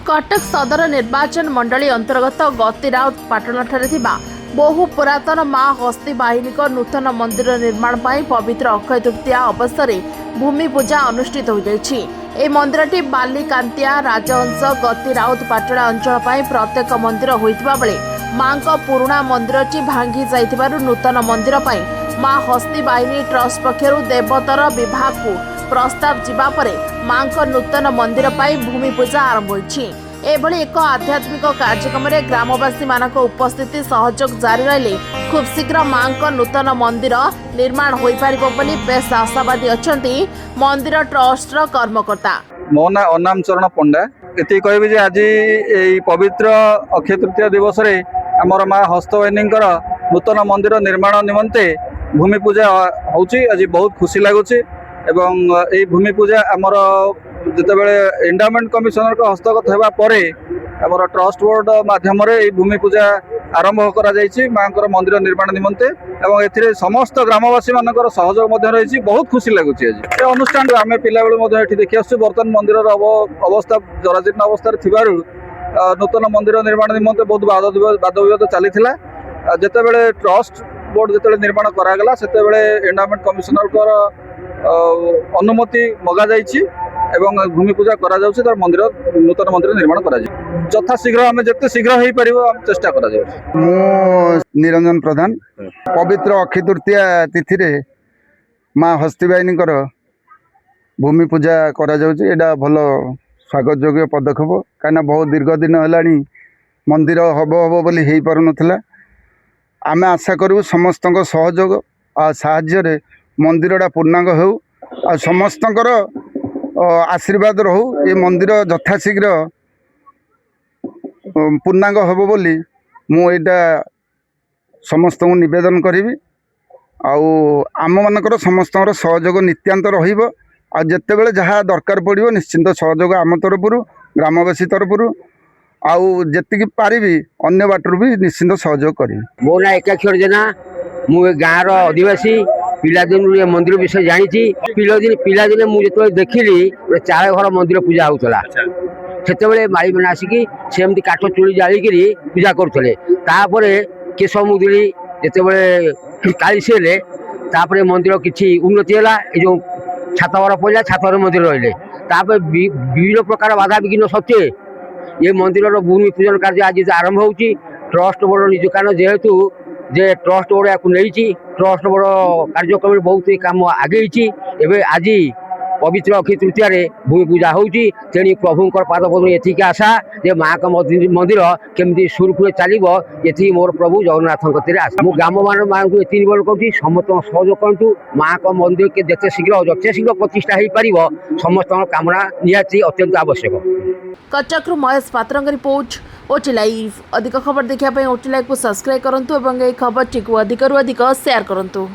कटक सदर निर्वाचन मंडली अंतर्गत गति राउत पाटणाଠାରେ ଥିବା बहु पुरातन माँ हस्ती बाहिनी नूतन मंदिर निर्माण पर पवित्र अक्षय तृतीया अवसर भूमि पूजा अनुष्ठित हो जाइछि। ए मंदिरटी बालिकांतिया राजहंस गति राउत पाटणा अंचल पर प्रत्येक मंदिर होइतिबा बेले माँ पुराणा मंदिरटी भांगी जाइतिबारु नूतन मंदिर पर माँ हस्ती बाहिनी ट्रस्ट पक्षरु देवतर विभाग को प्रस्ताव जिबा परे माँ नूतन मंदिर पर भूमि पूजा आरंभ होइछि। एभली एक आध्यात्मिक कार्यक्रम में ग्रामवासी मानक उपस्थिति सहयोग जारी रहिले खूब शीघ्र माँ नूतन मंदिर निर्माण हो पारिबो बोली बेस आशावादी अछंती मंदिर ट्रस्टर कर्मकर्ता। मो ना अनाम चरण पंडा एति कहबी जे आज ए पवित्र अक्षय तृतीया दिवस रे हमर माँ हस्तवाहिनींकर नूतन मंदिर निर्माण निमंते भूमि पूजा होउची। आज बहुत खुशी लागुची एवं ए भूमि पूजा आमर जितेबाला एंडामेंट कमिशनर को हस्तगत होगा परे आमर ट्रस्ट बोर्ड माध्यम भूमि पूजा आरंभ कर माँ मंदिर निर्माण निमंते एवं ए समस्त ग्रामवासी मान सहयोग रही बहुत खुशी लगुच। आज अनुष्ठान आम पिला बेलू देखी आसु बर्तमान मंदिर अवस्था जराजीर्ण अवस्था नूतन मंदिर निर्माण निमंते बहुत वाद विवाद चली जितेबाला ट्रस्ट बोर्ड जिते निर्माण करागला से एंडामेंट कमिशनर अनुमति मगा जाइछि एवं भूमि पूजा करा जाउछि तार मंदिर नूतन मंदिर निर्माण करा जाय यथा शीघ्र आम जिते शीघ्र हो पारिबो हम चेष्टा करा जाय। मो निरंजन प्रधान पवित्र अक्षय तृतीया तिथि रे माँ हस्तीबाहिनीकर भूमि पूजा करा जाउछि। एडा भलो स्वागत योग्य पदक्षेप काना बहुत दीर्घ दिन हलानी मंदिर हबो हबो बोली हेई पारु नथिला। आमे आशा करू समस्तक सहयोग आ साहाय्य रे मंदिरटा पूर्णांग हो आ समस्तकर आशीर्वाद रहू ये मंदिर यथाशीघ्र पूर्णांग हम बोली मुझा समस्त निवेदन करी आम मानकर समस्त सहयोग नित्यांत रतेबले जहाँ दरकार पड़ो निश्चिंत सहयोग आम तरफ ग्रामवासी तरफ आती पारि अन्य बाटर भी निश्चिंत सहयोग करी। मो ना एकाक्षर जेना मु गाँव आदिवासी पिलादिन ये मंदिर विषय जानी पिलादिन मुझे देखिली चाल घर मंदिर पूजा होता से माई मैंने आसिकी सेमती काठ चूड़ी जालिक पूजा करुले केशव मुदुली जिते कालीसी तापर मंदिर किसी उन्नति है जो छात घर पड़ा छात मंदिर रही विभिन्न प्रकार बाधा विघ्न सत्वे ये मंदिर भूमि पूजन कार्य आज आरंभ हो ट्रस्ट बोर्ड निज कारण जेहेतु जे ट्रस्ट बोर्ड या नहीं ट्रस्ट बोर्ड कार्यक्रम बहुत काम आगे एवं आज पवित्र अक्षय तृतीया भूमि पूजा होती तेणु प्रभुंर पाद पद्म एतिक आशा जे माँ का मंदिर केमती सुरखुरे चलो ये मोर प्रभु जगन्नाथ आशा मु ग्राम मान को ये निवेदन करुँच समस्त सहयोग करूँ माँ का मंदिर के जिते शीघ्र प्रतिष्ठा हो पार समस्त कामना निहाती अत्यंत आवश्यक। कटक महेश पात्र रिपोर्ट ओटी लाइव। अधिक खबर देखा ओटी लाइव को सब्सक्राइब करूँ और खबर टी अधिक शेयर करूँ।